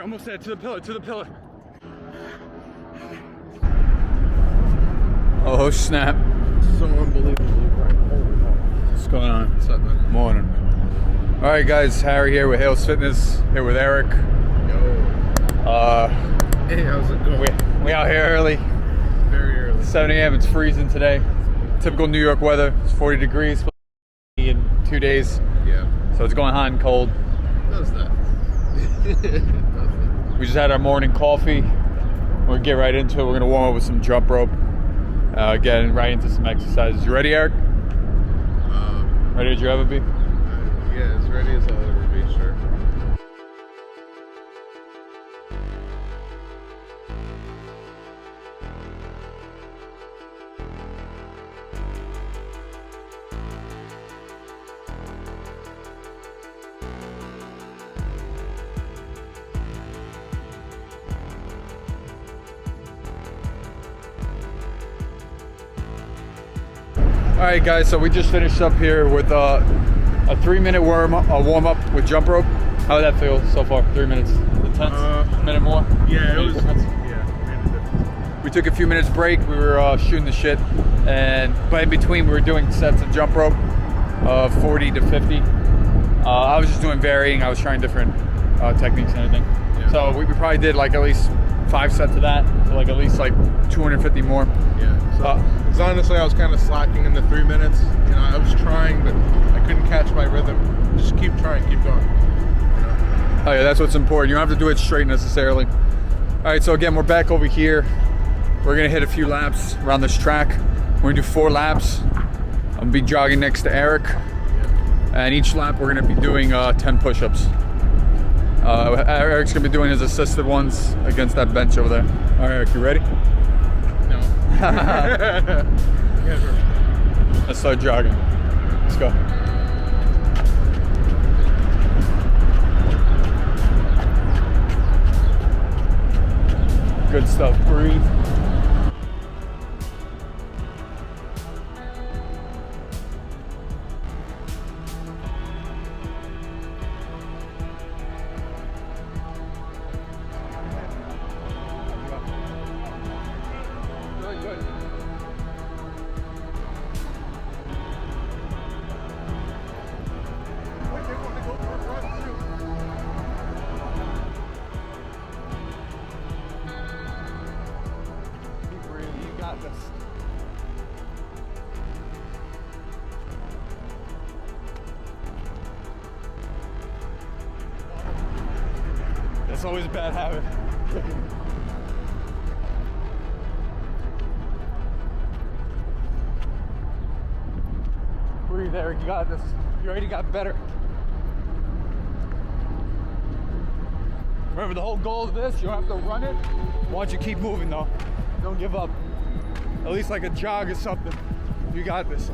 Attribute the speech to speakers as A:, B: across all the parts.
A: almost there. To the pillar, to the pillar. Oh snap.
B: So unbelievably bright.
A: What's going on?
B: What's up, man?
A: Morning. All right, guys. Harry here with Hales Fitness. Here with Eric.
B: Yo. Hey, how's it going?
A: We out here early.
B: Very early.
A: 7 a.m. It's freezing today. Typical New York weather. It's 40 degrees in 2 days.
B: Yeah.
A: So it's going hot and cold.
B: It does that. It does that.
A: We just had our morning coffee. We're gonna get right into it. We're gonna warm up with some jump rope. Getting right into some exercises. You ready, Eric? Ready as you ever be?
B: Yeah, as ready as I'll ever be, sure.
A: All right, guys. So we just finished up here with a 3-minute warm up with jump rope. How did that feel so far? 3 minutes. Intense. A minute more.
B: Yeah, it was.
A: Difference?
B: Yeah, made a difference.
A: We took a few minutes break. We were shooting the shit, but in between we were doing sets of jump rope, 40 to 50. I was just doing varying. I was trying different techniques and everything.
B: Yeah.
A: So we probably did like at least 5 sets of that, so like at least like 250 more.
B: Yeah. So, 'cause honestly, I was kind of slacking in the 3 minutes. You know, I was trying, but I couldn't catch my rhythm. Just keep trying, keep going. You know?
A: Oh yeah, that's what's important. You don't have to do it straight necessarily. All right, so again, we're back over here. We're gonna hit a few laps around this track. We're gonna do 4 laps. I'm gonna be jogging next to Eric. And each lap we're gonna be doing 10 push-ups. Eric's gonna be doing his assisted ones against that bench over there. All right, Eric, you ready?
B: No. Yeah, sure.
A: Let's start jogging. Let's go. Good stuff. Breathe. That's always a bad habit. Breathe, Eric, you got this. You already got better. Remember, the whole goal of this, you don't have to run it. Why don't you keep moving though? Don't give up. At least like a jog or something. You got this.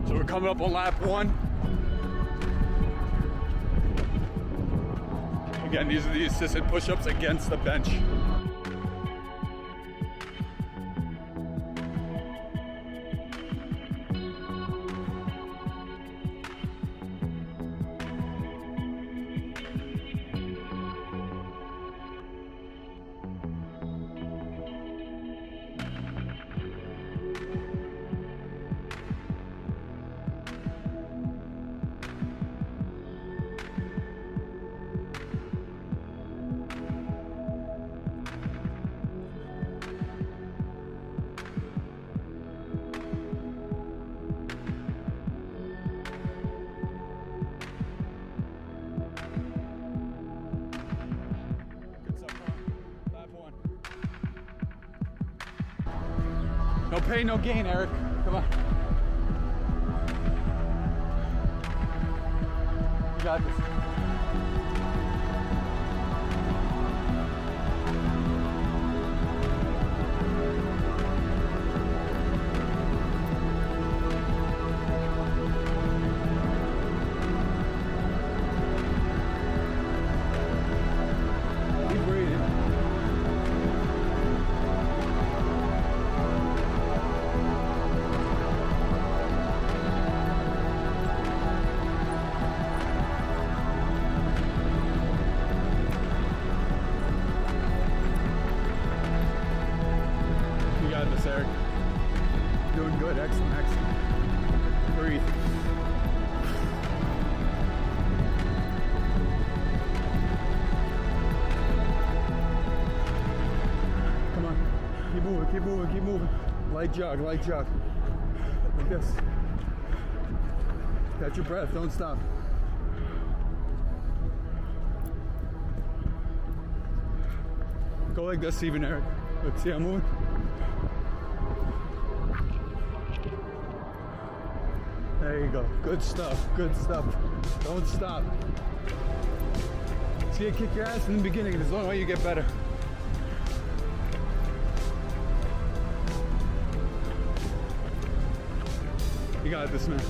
A: So we're coming up on lap 1. Again, these are the assisted push-ups against the bench. No pain, no gain, Eric. Come on. You got this. Keep breathing. moving, keep moving, keep moving. Light jog, light jog. Like this. Catch your breath, don't stop. Go like this even, Eric. Let's see, I'm moving. There you go. Good stuff, good stuff. Don't stop. See, you kick your ass in the beginning. It's the only way you get better. You got this, man.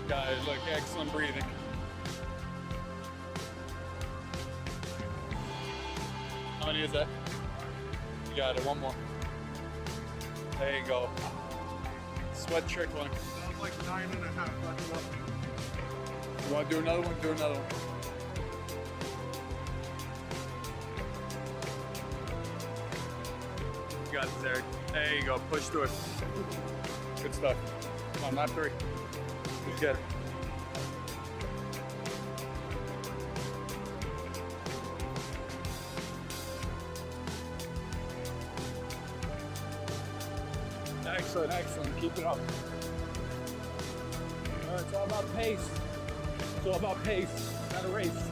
A: Guys, look, excellent breathing. How many is that? You got it, one more. There you go. Sweat trickling.
B: That was like 9.5. That's up.
A: You want to do another one? Do another one. You got this, Eric. There you go, push through it. Good stuff. Come on, lap 3. Let's get it. Excellent, excellent. Keep it up. All right, it's all about pace. It's all about pace, not a race.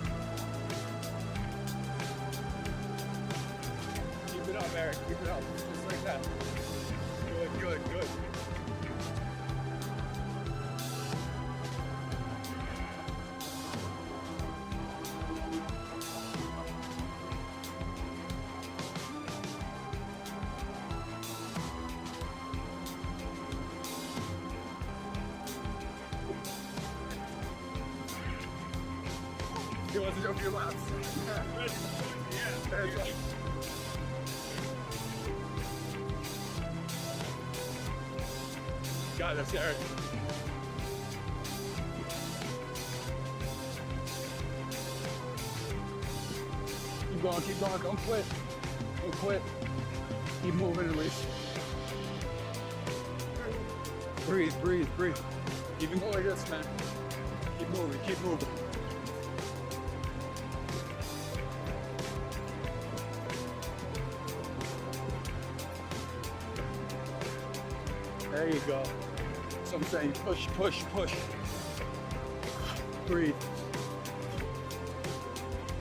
A: Keep it up, Eric. Keep it up. Just like that. Good, good, good. He wants to do a few laps. Yeah. Got this, Eric. Keep going, don't quit. Don't quit. Keep moving at least. Breathe, breathe, breathe. Even go like this, man. Keep moving, keep moving. There you go. So I'm saying push, push, push. Breathe.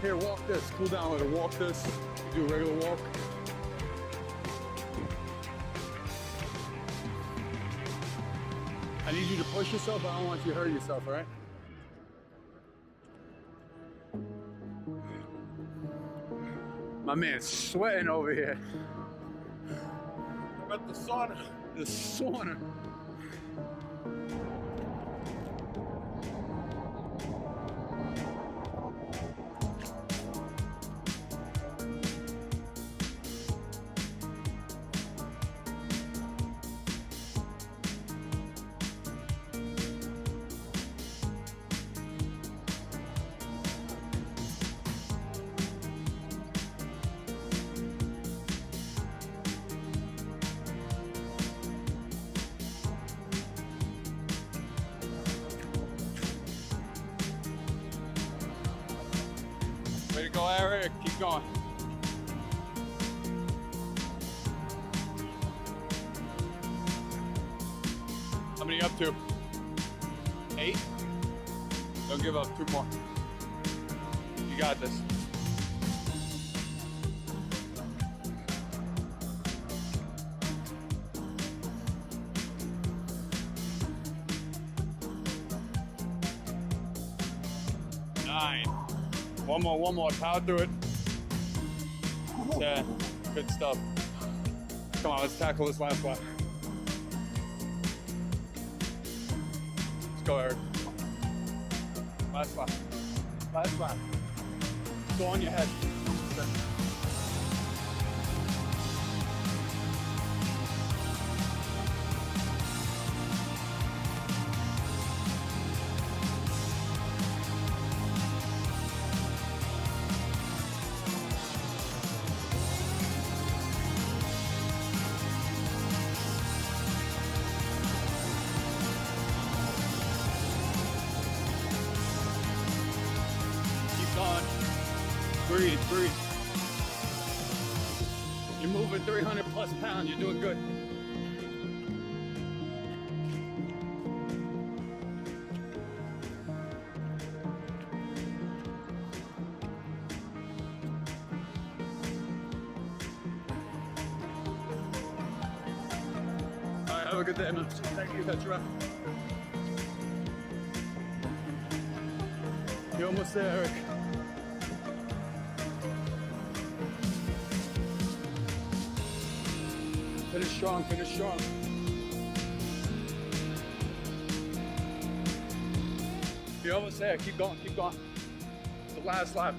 A: Here, walk this. Cool down a little. Walk this. You do a regular walk. I need you to push yourself. I don't want you to hurt yourself, all right? My man's sweating over here.
B: I'm at the sauna.
A: The sauna. Way to go, Eric. Keep going. many up to? 8? Don't give up. 2 more. You got this. Nine. One more. Power through it. 10. Good stuff. Come on, let's tackle this last lap. Let's go, Eric. Last lap. Last lap. Go on your head. Breathe. You're moving 300 plus pounds. You're doing good. All right, have a good day, man. Thank you, Petra. You're almost there, Eric. Finish strong, finish strong. You're almost there, keep going. It's the last lap.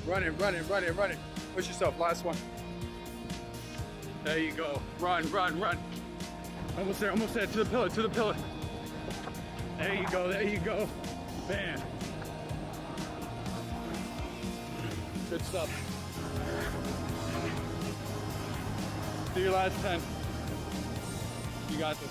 A: Run it. Push yourself, last one. There you go, run. Almost there, to the pillar. There you go, bam. Good stuff. Do your last 10. You got this.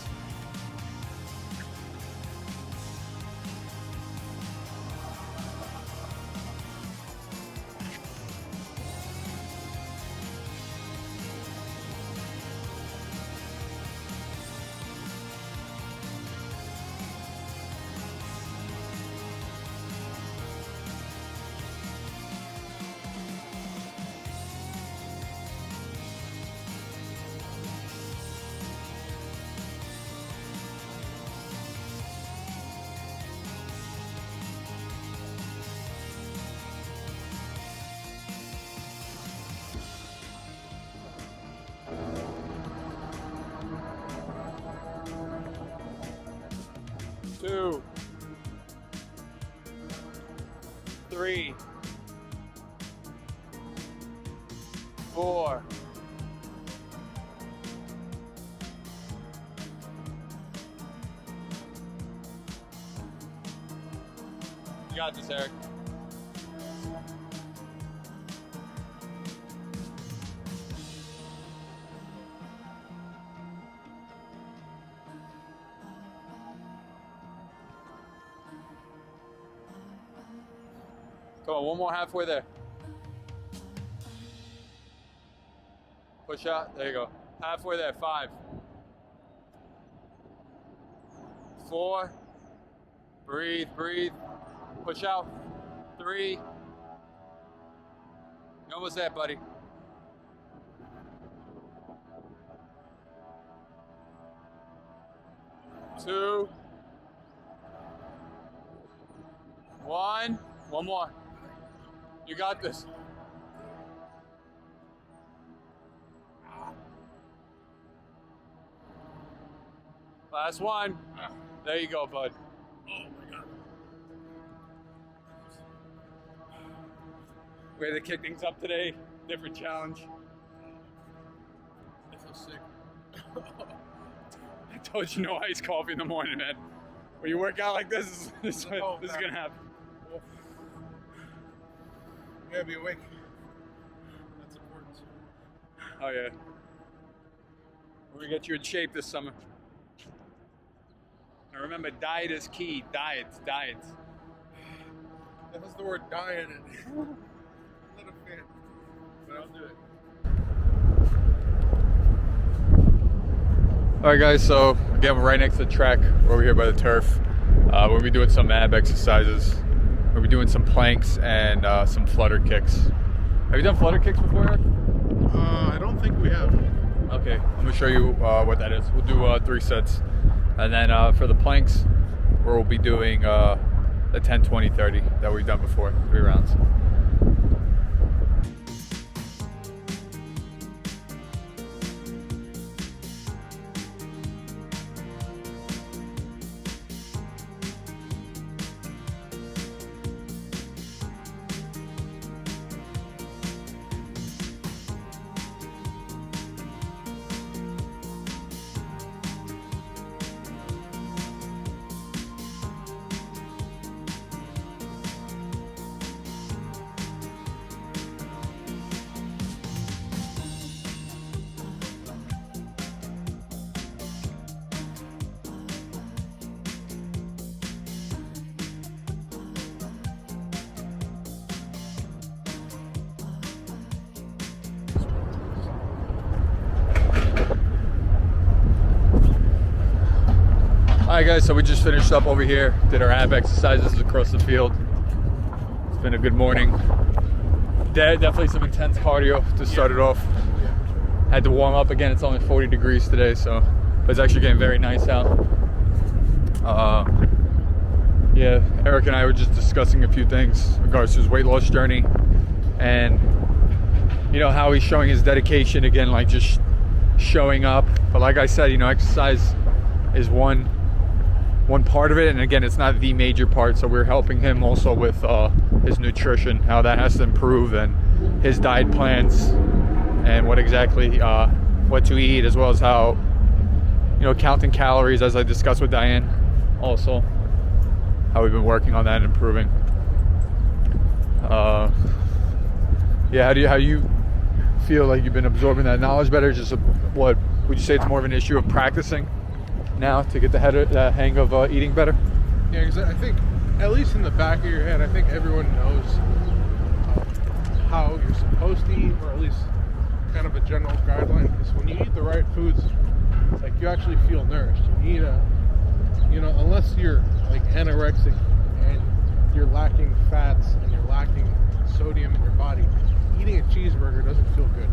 A: Two, 3, 4, 5. You got this, Eric. Come on, one more halfway there. Push out, there you go. Halfway there, 5. 4. Breathe. Push out. 3. You're almost there, buddy. 2. 1. One more. You got this. Last one. There you go, bud.
B: Oh my God.
A: Way to kick things up today. Different challenge.
B: I feel sick.
A: I told you no iced coffee in the morning, man. When you work out like this is gonna happen.
B: You gotta be awake. That's important.
A: Oh yeah. We're gonna get you in shape this summer. And remember, diet is key. Diets.
B: That has the word diet in it. I'm not a fan, but I'll do it.
A: All right, guys. So again, we're right next to the track. We're over here by the turf. We'll be doing some ab exercises. We'll be doing some planks and some flutter kicks. Have you done flutter kicks before, Eric?
B: I don't think we have.
A: Okay, I'm gonna show you what that is. We'll do 3 sets, and then for the planks, we'll be doing the 10, 20, 30 that we've done before, 3 rounds. Alright guys, so we just finished up over here, did our ab exercises across the field. It's been a good morning. Definitely some intense cardio to start it off. Had to warm up again, it's only 40 degrees today, so but it's actually getting very nice out. Yeah, Eric and I were just discussing a few things in regards to his weight loss journey and you know how he's showing his dedication again, like just showing up. But like I said, you know, exercise is one part of it, and again, it's not the major part, so we're helping him also with his nutrition, how that has to improve, and his diet plans, and what exactly what to eat, as well as how, you know, counting calories, as I discussed with Diane also, how we've been working on that and improving. Yeah, how you feel like you've been absorbing that knowledge better? Just what would you say, it's more of an issue of practicing now to get the hang of eating better?
B: Yeah, because I think, at least in the back of your head, I think everyone knows how you're supposed to eat, or at least kind of a general guideline. Because when you eat the right foods, like, you actually feel nourished. You eat you know, unless you're like anorexic and you're lacking fats and you're lacking sodium in your body, eating a cheeseburger doesn't feel good,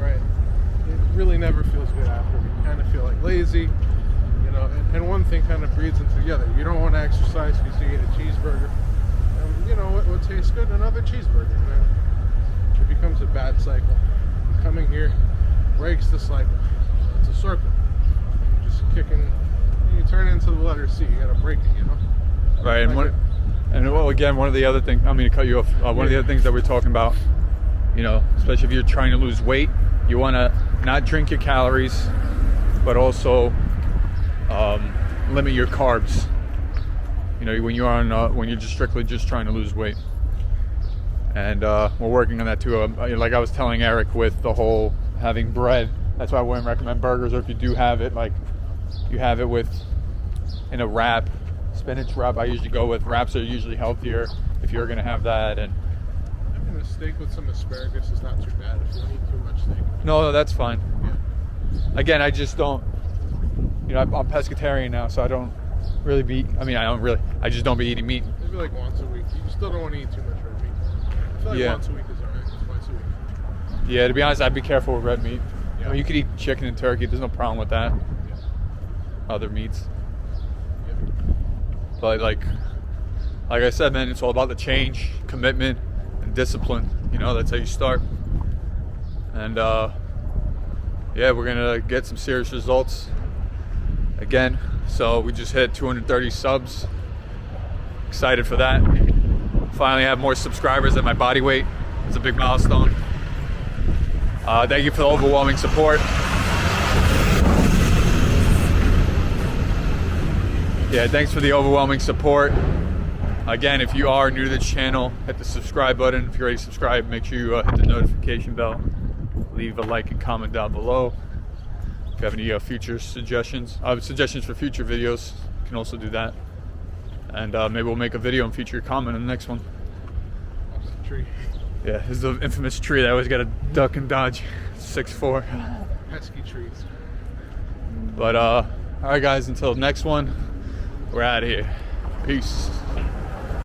B: right? It really never feels good after. You kind of feel like lazy, you know, and one thing kind of breeds into the other. You don't want to exercise because you eat a cheeseburger. You know, what tastes good? Another cheeseburger. And then it becomes a bad cycle. Coming here breaks the cycle. It's a circle. And you're just kicking, you turn it into the letter C. You got to break it, you know?
A: Right, and well, again, one of the other things, I mean to cut you off, one of the other things that we're talking about, you know, especially if you're trying to lose weight, you want to not drink your calories, but also limit your carbs. You know, when you're on, when you're just strictly just trying to lose weight. And we're working on that too. Like I was telling Eric with the whole having bread, that's why I wouldn't recommend burgers, or if you do have it, like you have it with in a wrap, spinach wrap. I usually go with wraps are usually healthier if you're gonna have that. And
B: a steak with some asparagus is not too bad if you don't eat too much steak.
A: No, that's fine.
B: Yeah.
A: Again, I just don't, you know, I'm pescatarian now, so I don't really I just don't be eating meat.
B: Maybe like once a week. You still don't want to eat too much red meat. I feel like once a week is alright. Twice a week.
A: Yeah, to be honest, I'd be careful with red meat.
B: Yeah.
A: I mean, you could eat chicken and turkey, there's no problem with that.
B: Yeah.
A: Other meats.
B: Yeah.
A: But like I said, man, it's all about the change, commitment, and discipline. You know, that's how you start. And yeah, we're gonna get some serious results again. So we just hit 230 subs. Excited for that. Finally have more subscribers than my body weight. It's a big milestone. Thank you for the overwhelming support. Yeah, thanks for the overwhelming support. Again, if you are new to this channel, hit the subscribe button. If you're already subscribed, make sure you hit the notification bell. Leave a like and comment down below. If you have any future suggestions for future videos, you can also do that. And maybe we'll make a video and feature your comment in the next one.
B: That's the tree.
A: Yeah, this is the infamous tree that I always got to duck and dodge. 6'4".
B: Pesky trees.
A: But all right guys, until next one, we're out of here. Peace.